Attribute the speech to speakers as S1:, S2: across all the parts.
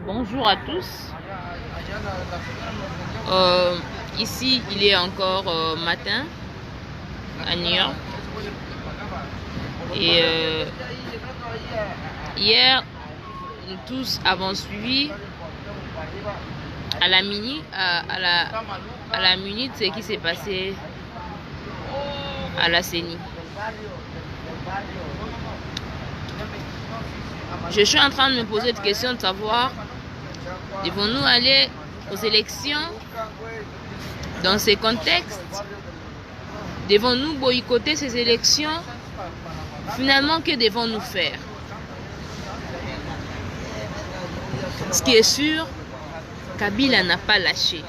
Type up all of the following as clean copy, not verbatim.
S1: Bonjour à tous. Ici, il est encore matin à New York. Et hier, nous tous avons suivi à la minute ce qui s'est passé à la CENI. Je suis en train de me poser des questions de savoir, devons-nous aller aux élections dans ces contextes? Devons-nous boycotter ces élections? Finalement, que devons-nous faire? Ce qui est sûr, Kabila n'a pas lâché.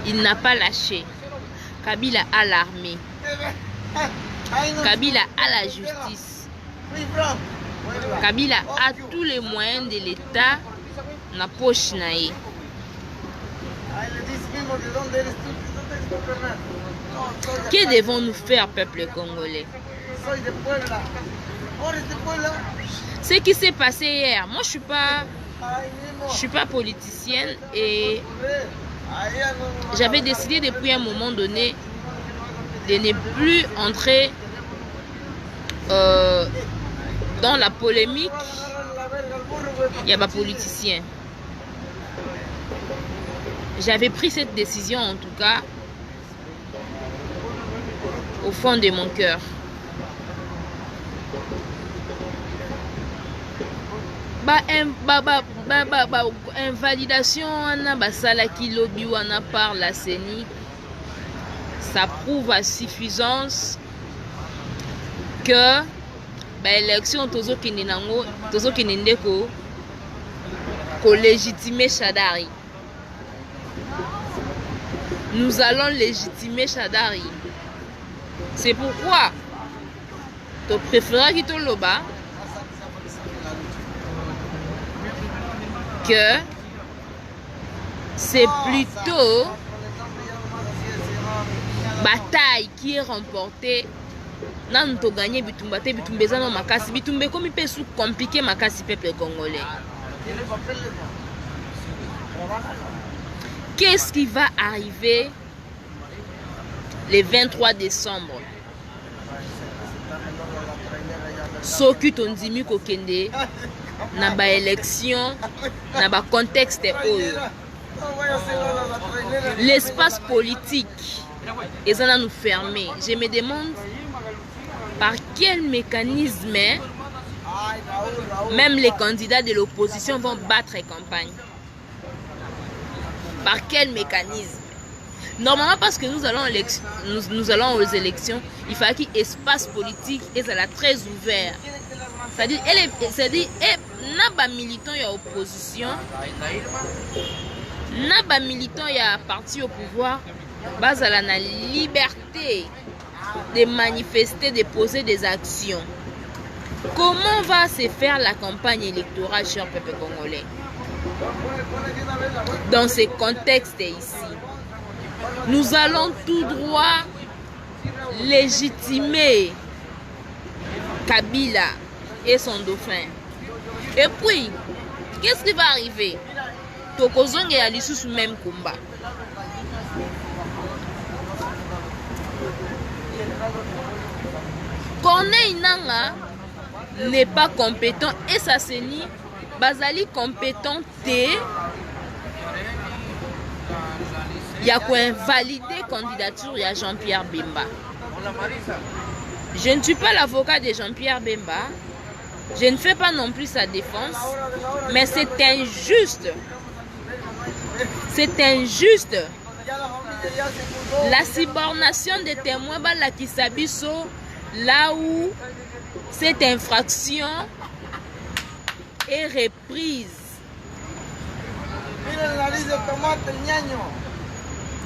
S1: Il n'a pas lâché. Kabila a l'armée. Kabila a la justice. Kabila a tous les moyens de l'État na poche naïe. Que devons-nous faire, peuple congolais? Ce qui s'est passé hier, moi je suis pas politicienne et j'avais décidé depuis un moment donné de ne plus entrer dans la polémique. Il y a pas politicien. J'avais pris cette décision en tout cas au fond de mon cœur. Invalidation wana basala ki lobby wana par la CENI, ça prouve à suffisance que élection tozo kende ko légitimer Shadari. Nous allons légitimer Shadari. C'est pourquoi tu préféreras qu'il te loba que c'est plutôt bataille qui est remportée. Nan to gagner bitumba te bitumba na makasi bitumba comme il peut sous compliqué makasi peuple congolais. Qu'est-ce qui va arriver le 23 décembre? Soki tondimi kokende na ba élection na ba contexte oyo. L'espace politique est en train de nous fermer. Je me demande par quel mécanisme même les candidats de l'opposition vont battre campagne. Par quel mécanisme? Normalement, parce que nous allons aux élections, il faut qu'il y ait espace politique et ça très ouvert. C'est-à-dire, n'a militant y a opposition, n'a militant y a parti au pouvoir, base à la liberté de manifester, de poser des actions. Comment va se faire la campagne électorale, cher peuple congolais? Dans ce contexte ici, nous allons tout droit légitimer Kabila et son dauphin. Et puis, qu'est-ce qui va arriver? Tokozonge ya lisusu même combat. Corneille Nanga n'est pas compétent et ça CENI bazali compétent te ya ko invalider candidature ya Jean-Pierre Bemba. Je ne suis pas l'avocat de Jean-Pierre Bemba. Je ne fais pas non plus sa défense, mais c'est injuste. C'est injuste. La subornation des témoins la Kisabiso, là où cette infraction est reprise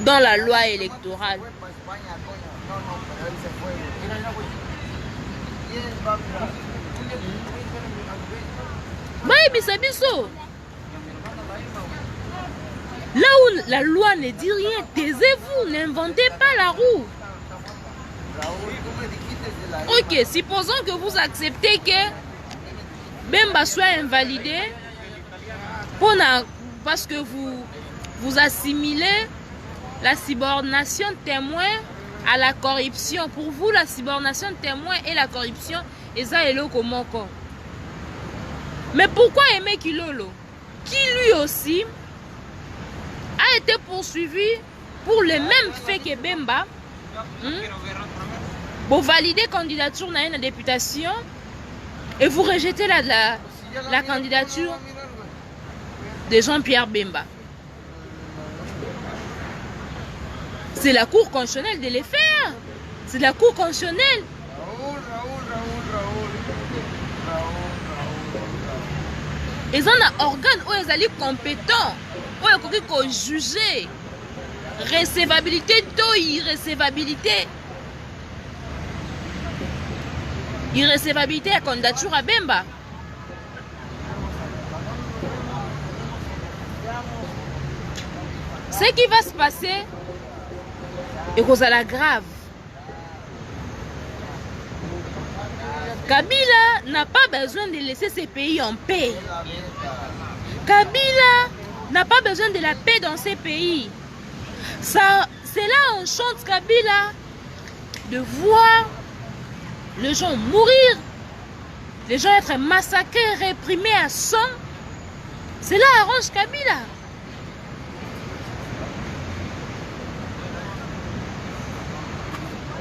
S1: dans la loi électorale. Là où la loi ne dit rien, taisez-vous, n'inventez pas la roue. Ok, supposons que vous acceptez que Bemba soit invalidé parce que vous assimilez la subordination témoin à la corruption. Pour vous, la subordination témoin et la corruption, et ça est le komoko. Mais pourquoi Aimé Kilolo, qui lui aussi a été poursuivi pour les mêmes faits que Bemba, pour valider candidature dans une députation et vous rejetez la candidature de Jean-Pierre Bemba? C'est la Cour constitutionnelle de les faire. C'est la Cour constitutionnelle. Ils ont un organe où ils sont compétents, où ils peuvent juger recevabilité ou irrecevabilité. Irrecevabilité à candidature à Bemba. Ce qui va se passer est cause à la grave. Kabila n'a pas besoin de laisser ces pays en paix. Kabila n'a pas besoin de la paix dans ces pays. C'est là on chante Kabila de voir les gens mourir, les gens être massacrés, réprimés à sang. C'est là arrange Kabila.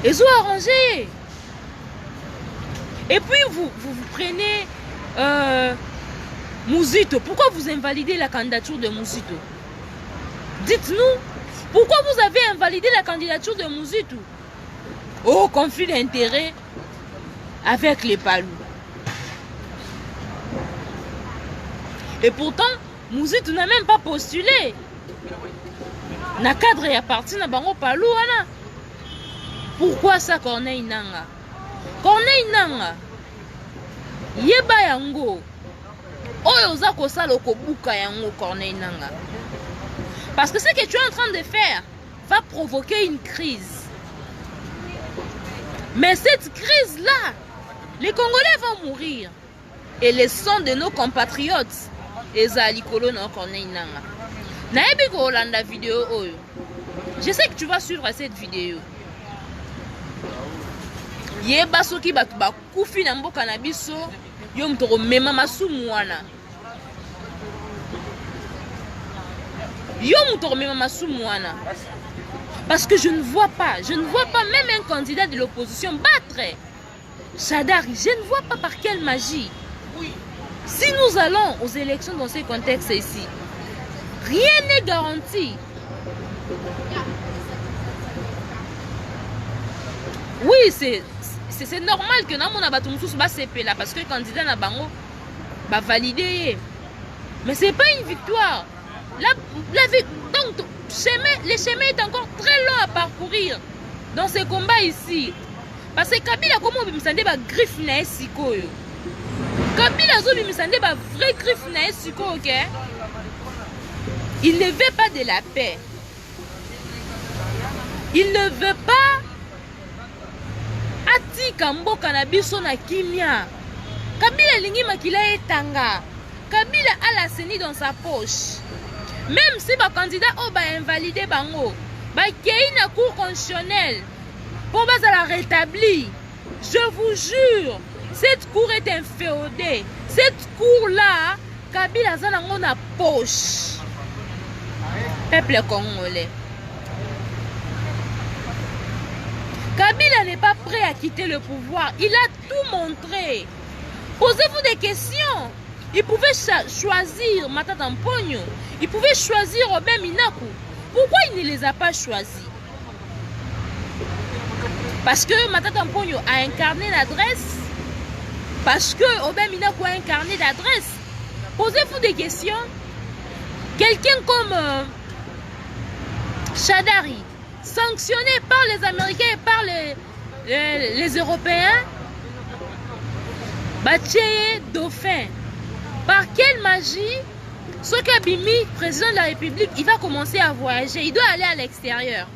S1: Ils ont arrangé. Et puis vous prenez Mouzito. Pourquoi vous invalidez la candidature de Mouzito? Dites-nous, pourquoi vous avez invalidé la candidature de Mouzito? Oh, conflit d'intérêts avec les Palous. Et pourtant, Mouzito n'a même pas postulé. Na cadre et à partir na bango Palou, ana. Pourquoi ça Corneille Nanga? Corneille Nanga yeba yango oyo oza kosala okobuka yango Corneille Nanga. Parce que ce que tu es en train de faire va provoquer une crise. Mais cette crise-là, les Congolais vont mourir. Et les sons de nos compatriotes, ezali kolo na Corneille Nanga. Naebi ko olanda vidéo oyo. Je sais que tu vas suivre cette vidéo. Yeba soki batu bakufi na mboka na biso yo mutoko mema masumu wana. Yo mutoko mema masumu wana. Parce que je ne vois pas même un candidat de l'opposition battre Shadari. Je ne vois pas par quelle magie. Si nous allons aux élections dans ces contextes ici, rien n'est garanti. Oui, c'est normal que nous avons tous là parce que le candidat n'a pas validé. Mais ce n'est pas une victoire. Donc, le chemin est encore très long à parcourir dans ces combats ici. Parce que Kabila, comment on peut me griffe na sikoyo? Kabila zo me sande ba vrai griffe na sikoyo, ok? Il ne veut pas de la paix. Il ne veut pas atika mboka na biso na kimia. Kabila lingi makila etanga. Kabila a la CENI dans sa poche. Même si ba candidat o ba invalidé bango, ba kei na cour constitutionnelle pour ba la rétablir. Je vous jure, cette cour est inféodée. Cette cour là, Kabila zanango na poche. Peuple congolais. Kabila n'est pas prêt à quitter le pouvoir. Il a tout montré. Posez-vous des questions. Il pouvait choisir Matata Mponyo. Il pouvait choisir Robin Minaku. Pourquoi il ne les a pas choisis? Parce que Matata Mponyo a incarné l'adresse. Parce que Robin Minaku a incarné l'adresse. Posez-vous des questions. Quelqu'un comme Shadari, sanctionné par les Américains et par les Européens, Bacheye Dauphin. Par quelle magie, ce Kabimi, président de la République, il va commencer à voyager. Il doit aller à l'extérieur.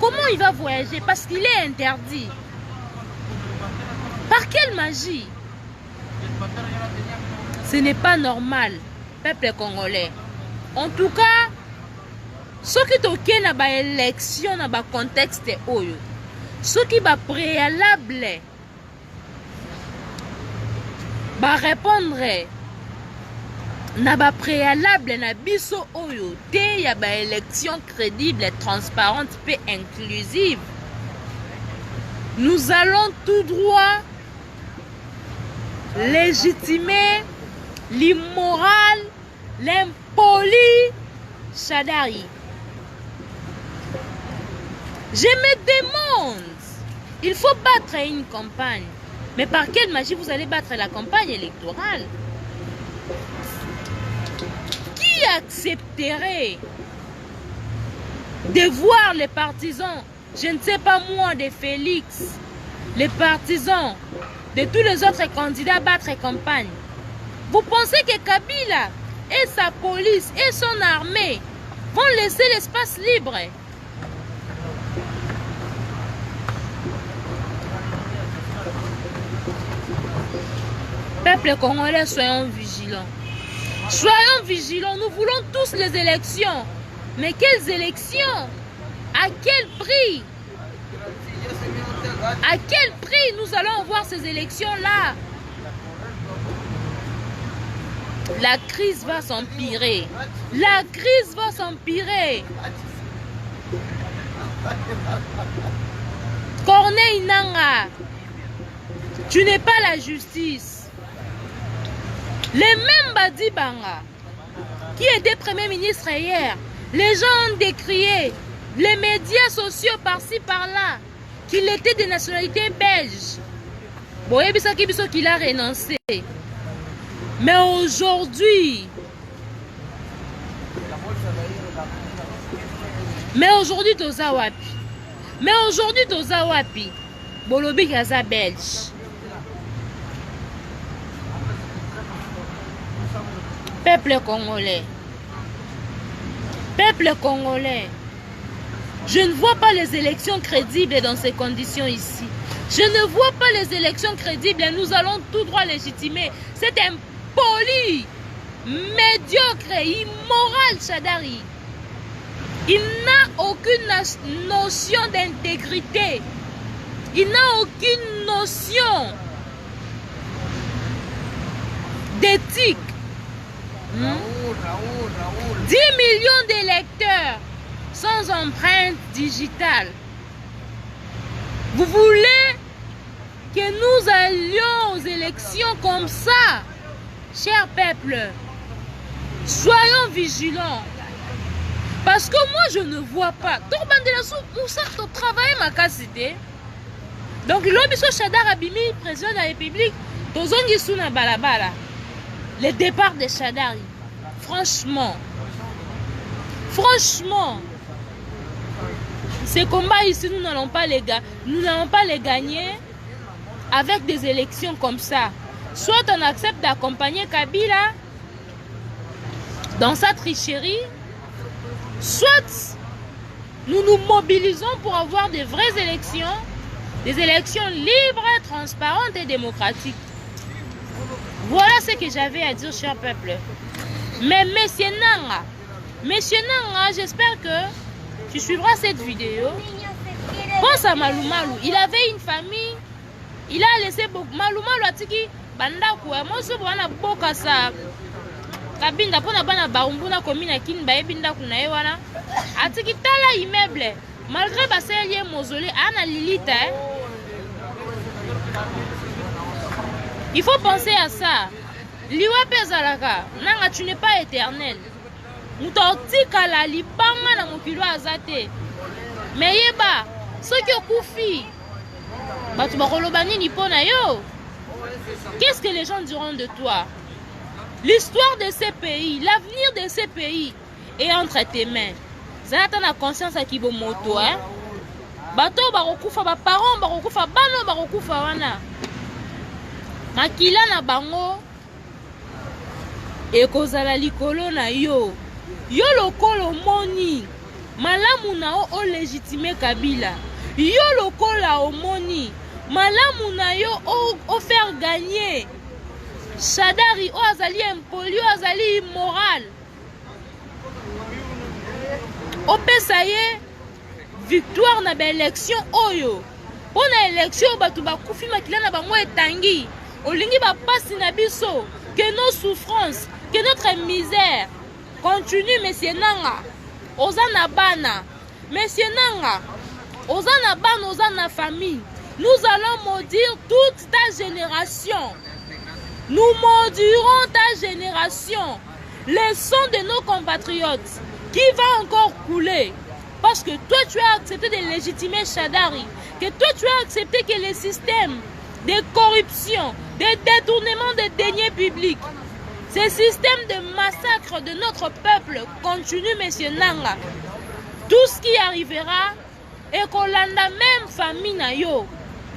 S1: Comment il va voyager? Parce qu'il est interdit. Par quelle magie? Ce n'est pas normal, peuple congolais. En tout cas, ce qui est dans l'élection, dans le contexte, ce qui est préalable, va répondre na préalable na biso oyo te ya ba élection crédible, transparente et inclusive. Nous allons tout droit légitimer l'immoral, l'impoli Shadari. Je me demande, il faut battre une campagne. Mais par quelle magie vous allez battre la campagne électorale? Qui accepterait de voir les partisans, je ne sais pas moi, de Félix, les partisans de tous les autres candidats battre campagne? Vous pensez que Kabila et sa police et son armée vont laisser l'espace libre? Peuple congolais, soyons vigilants. Soyons vigilants, nous voulons tous les élections. Mais quelles élections? À quel prix? À quel prix nous allons voir ces élections-là? La crise va s'empirer. La crise va s'empirer. Corneille Nangaa, tu n'es pas la justice. Les mêmes Badi Banga, qui était Premier ministre hier, les gens ont décrié, les médias sociaux par-ci par-là, qu'il était de nationalité belge. Bon, et bien qu'il a renoncé. Mais aujourd'hui, Toza Wapi. Mais aujourd'hui, Toza Wapi. Bolobi Gaza belge. Peuple congolais, je ne vois pas les élections crédibles dans ces conditions ici. Je ne vois pas les élections crédibles et nous allons tout droit légitimer cet impoli, médiocre, immoral Shadari. Il n'a aucune notion d'intégrité. Il n'a aucune notion d'éthique. 10 millions d'électeurs sans empreinte digitale. Vous voulez que nous allions aux élections comme ça? Cher peuple, soyons vigilants. Parce que moi je ne vois pas. Donc l'Obiso Shadar Abimi, président de la République, Tozongi Suna Balabala. Le départ de Shadari, franchement, ces combats ici, nous n'allons pas les gagner avec des élections comme ça. Soit on accepte d'accompagner Kabila dans sa tricherie, soit nous nous mobilisons pour avoir de vraies élections, des élections libres, transparentes et démocratiques. Voilà ce que j'avais à dire, cher peuple. Mais Monsieur Nangaa, j'espère que tu suivras cette vidéo. Pense à Malou Malou. Il avait une famille. Il a laissé beaucoup. Malou Malou a dit Bandakou. Moi, je suis ça. Kabinda pona bana barumbuna komina kin baebinda kuna ewana. Atiki tala immeuble. Malgré baselier mausolée, ana lilita. Il faut penser à ça. Liwa pezalaka, nanga tu n'es pas éternel. Mutautika la libanga na mokilo azate. Mais yeba, ceux qui okufi, batu bakolobani ni pona yo. Qu'est-ce que les gens diront de toi? L'histoire de ces pays, l'avenir de ces pays est entre tes mains. Zata na conscience à kibomoto, hein? Bato barokufa ba parents barokufa bano barokufa wana. Makila na bango ekozala likolo na yo. Yo lokolo moni malamu na o légitimer Kabila. Yo lokola omoni malamu na yo o faire gagner Shadari o azali impoli o azali immoral opesa ye victoire na ba élection oyo pona élection batu bakufi makila na bango etangi olingi bapasi na biso que nos souffrances que notre misère continue. Monsieur Nanga oza na bana, monsieur Nanga oza na bana, oza na famille. Nous allons maudire toute ta génération. Nous maudirons ta génération. Le sang de nos compatriotes qui va encore couler. Parce que toi, tu as accepté de légitimer Shadari. Que toi, tu as accepté que les systèmes de corruption, de détournement des deniers publics, ces systèmes de massacre de notre peuple continuent, monsieur Nanga. Tout ce qui arrivera, et Kolanda même famille na yo.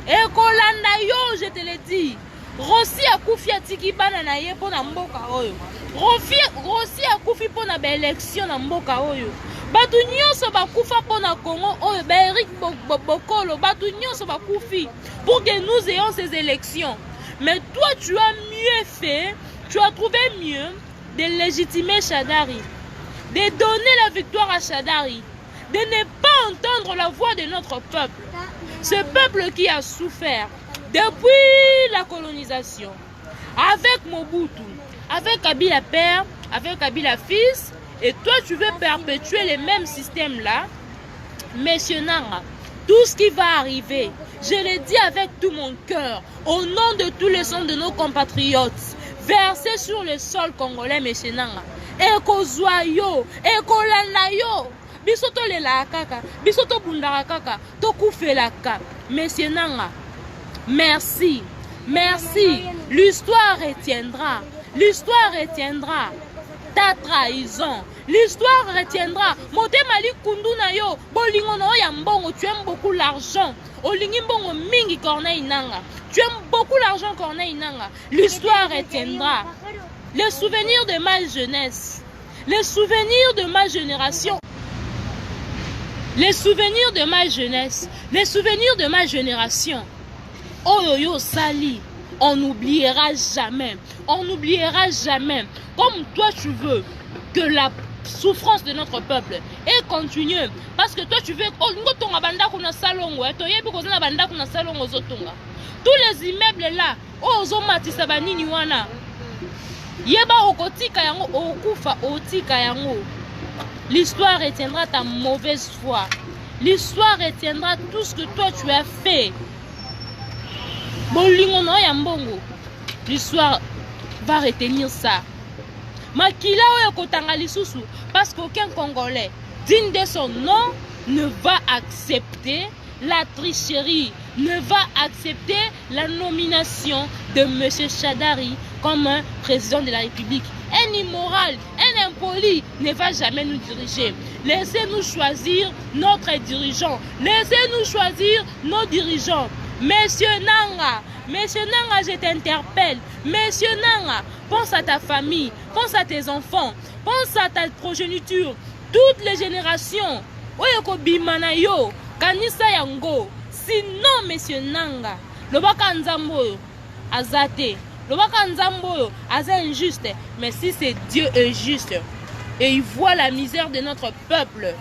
S1: Et Kolanda yo, je te le dis. Rossi a koufi a tiki bana na ye po na mboka oyo. Rossi a koufi po na ba élection na mboka oyo. Batu nyonso bakufa po na Congo oyo, ba Eric Bokolo, batu nyonso bakufi pour que nous ayons ces élections. Mais toi, tu as mieux fait, tu as trouvé mieux de légitimer Shadari, de donner la victoire à Shadari, de ne pas entendre la voix de notre peuple. Ce peuple qui a souffert depuis la colonisation, avec Mobutu, avec Kabila père, avec Kabila fils, et toi tu veux perpétuer les mêmes systèmes-là. Monsieur Nanga, tout ce qui va arriver, je le dis avec tout mon cœur, au nom de tous les sons de nos compatriotes, versés sur le sol congolais, monsieur Nanga. Eko zoyo, eko lanayo, bisoto le la kaka, bisoto bundara kaka, toku felaka, monsieur Nanga. Merci, merci. L'histoire retiendra. L'histoire retiendra ta trahison. L'histoire retiendra. Motema li kunduna yo. Bolingo no ya mbongo. Tu aimes beaucoup l'argent. Olingi mbongo mingi Corneille Nanga. Tu aimes beaucoup l'argent Corneille Nanga. L'histoire retiendra. Les souvenirs de ma jeunesse. Les souvenirs de ma génération. Les souvenirs de ma jeunesse. Les souvenirs de ma génération. Oh yo yo sali, on n'oubliera jamais, on n'oubliera jamais. Comme toi tu veux que la souffrance de notre peuple est continue, parce que toi tu veux tous les immeubles là, l'histoire retiendra ta mauvaise foi, l'histoire retiendra tout ce que toi tu as fait. L'histoire va retenir ça. Makila kotanga lisusu, parce qu'aucun Congolais digne de son nom ne va accepter la tricherie, ne va accepter la nomination de M. Shadari comme un président de la République. Un immoral, un impoli ne va jamais nous diriger. Laissez-nous choisir notre dirigeant. Laissez-nous choisir nos dirigeants. Monsieur Nanga, je t'interpelle. Monsieur Nanga, pense à ta famille, pense à tes enfants, pense à ta progéniture, toutes les générations. Oyoko bimanayo, kanisa yango. Sinon, monsieur Nanga, lobaka nzambo azate, lobaka nzambo aza injuste. Mais si c'est Dieu est juste et il voit la misère de notre peuple,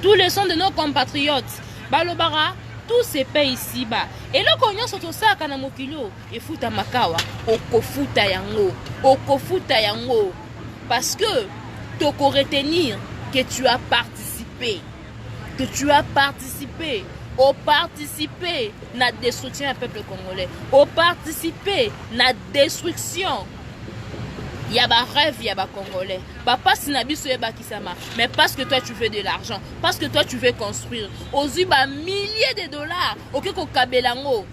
S1: tous les sons de nos compatriotes, balobara. Tous ces pays ici-bas. Et là, quand on a sorti ça, quand on a kilo, et futa makawa, okofuta yango. Parce que tu peux retenir que tu as participé. Que tu as participé. Au participer à la destruction du peuple congolais. Au participer à la destruction. Il y a des rêves, il y a des Congolais. Papa Sinabiso eba kisama. Mais parce que toi tu veux de l'argent, parce que toi tu veux construire. Aux milliers de dollars. Ok, Kabelango.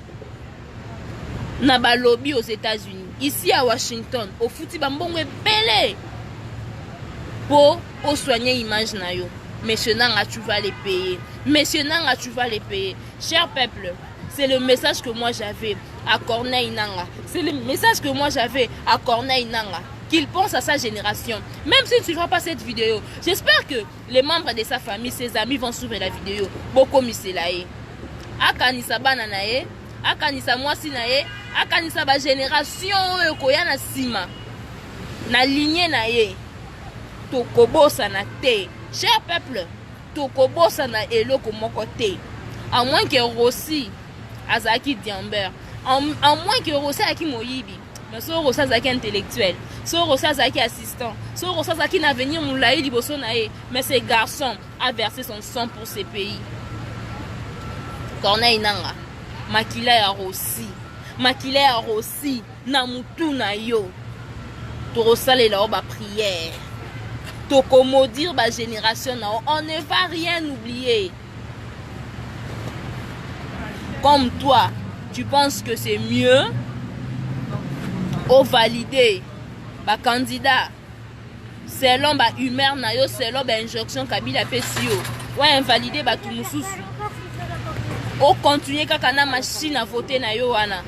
S1: Naba lobby aux États-Unis. Ici à Washington. Au fouti bambongo belé. Pour soigner l'image na yo. Monsieur Nanga, tu vas les payer. Monsieur Nanga, tu vas les payer. Cher peuple, c'est le message que moi j'avais à Corneille Nanga. C'est le message que moi j'avais à Corneille Nanga. Qu'il pense à sa génération. Même s'il ne suivra pas cette vidéo, j'espère que les membres de sa famille, ses amis vont suivre la vidéo. Boko miselae. Akanisa bananae, akanisa mwasi na ye, akanisa ba génération oyo koya na sima na lignée na ye. Tokobosa na te, cher peuple, tokobosa na eloko moko te. À moins que Rossi azaki Diamber, à moins que Rossi aki moyibi, mais so Rossi azaki intellectuel, so Rossi azaki assistant, so Rossi azaki na venir moulaï liboso na ye, mais ce garçon a versé son sang pour ce pays. Corneille Nanga, makila ya Rossi, makila ya Rossi, na mutu na yo, torosale la ba prière. Toko maudire ba génération na, on ne va rien oublier. Comme toi, tu penses que c'est mieux au valider ba candidat selon ba humeur na yo, selon ba injonction Kabila pesi yo. Ouais, invalider ba tout mususu. O continuer kaka na machine à voter na yo wana.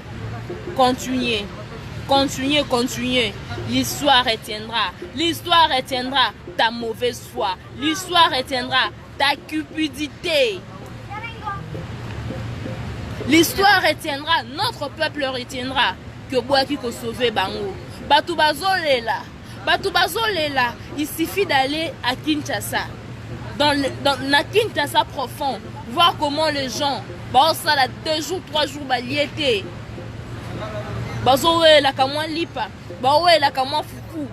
S1: Continuer. Continuez, continuez. L'histoire retiendra. L'histoire retiendra ta mauvaise foi. L'histoire retiendra ta cupidité. L'histoire retiendra, notre peuple retiendra que Boaki ko sauver Bango. Batu bazolela. Batu bazolela. Il suffit d'aller à Kinshasa. Dans la Kinshasa profond. Voir comment les gens, ça là 2 jours, 3 jours, baliété. Bazoé la kamwa lipa, baoé la kamwa fuku,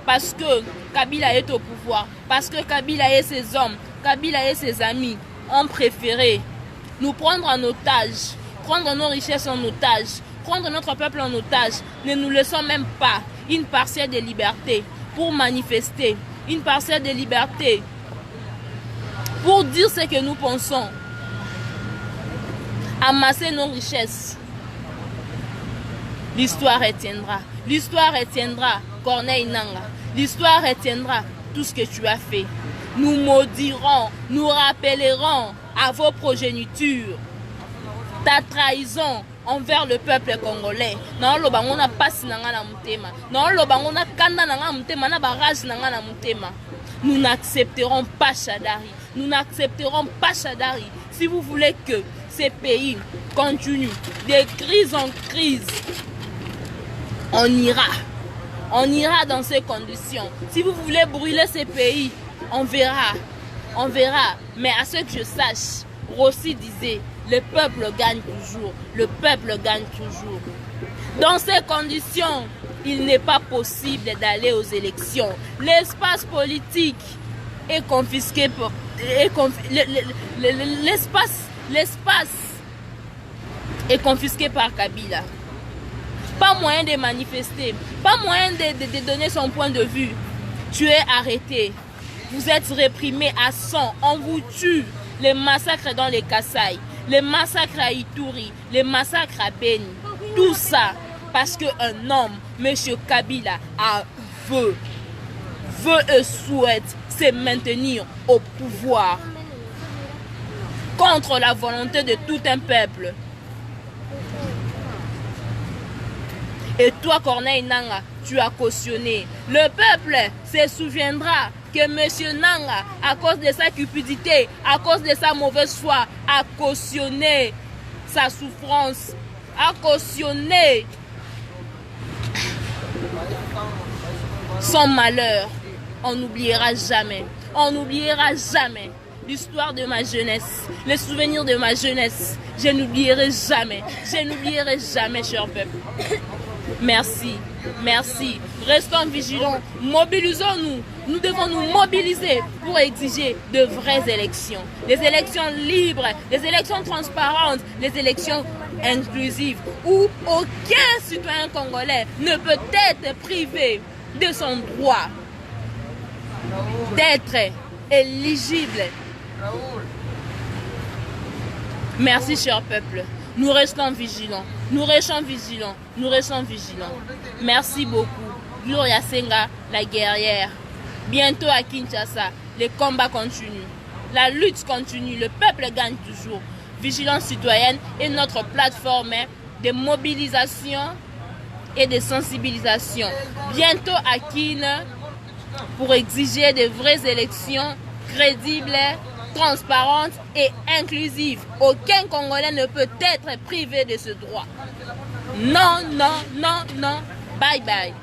S1: parce que Kabila est au pouvoir, parce que Kabila et ses hommes, Kabila et ses amis ont préféré nous prendre en otage, prendre nos richesses en otage, prendre notre peuple en otage. Ne nous laissons même pas une parcelle de liberté pour manifester, une parcelle de liberté pour dire ce que nous pensons, amasser nos richesses. L'histoire retiendra. L'histoire retiendra Corneille Nanga. L'histoire retiendra tout ce que tu as fait. Nous maudirons, nous rappellerons à vos progénitures ta trahison envers le peuple congolais. Non, lo bango na passe nanga na mutema. Non, lo bango na kanda nanga mutema na barrage nanga na mutema. Nous n'accepterons pas Shadari. Nous n'accepterons pas Shadari. Si vous voulez que ces pays continuent de crise en crise, on ira dans ces conditions. Si vous voulez brûler ces pays, on verra. Mais à ce que je sache, Rossi disait, le peuple gagne toujours. Le peuple gagne toujours. Dans ces conditions, il n'est pas possible d'aller aux élections. L'espace politique est confisqué. L'espace est confisqué par Kabila. Pas moyen de manifester, pas moyen de donner son point de vue. Tu es arrêté, vous êtes réprimé à sang, on vous tue. Les massacres dans les Kasaï, les massacres à Ituri, les massacres à Beni. Tout ça parce qu'un homme, M. Kabila, veut et souhaite se maintenir au pouvoir contre la volonté de tout un peuple. Et toi, Corneille Nanga, tu as cautionné. Le peuple se souviendra que M. Nanga, à cause de sa cupidité, à cause de sa mauvaise foi, a cautionné sa souffrance, a cautionné son malheur. On n'oubliera jamais. On n'oubliera jamais l'histoire de ma jeunesse, les souvenirs de ma jeunesse. Je n'oublierai jamais. Je n'oublierai jamais, cher peuple. Merci, merci. Restons vigilants, mobilisons-nous. Nous devons nous mobiliser pour exiger de vraies élections. Des élections libres, des élections transparentes, des élections inclusives où aucun citoyen congolais ne peut être privé de son droit d'être éligible. Merci, cher peuple. Nous restons vigilants. Nous restons vigilants. Nous restons vigilants. Merci beaucoup. Gloria Senga, la guerrière. Bientôt à Kinshasa, les combats continuent. La lutte continue. Le peuple gagne toujours. Vigilance citoyenne est notre plateforme de mobilisation et de sensibilisation. Bientôt à Kin pour exiger de vraies élections crédibles, transparente et inclusive. Aucun Congolais ne peut être privé de ce droit. Non, non, non, non. Bye bye.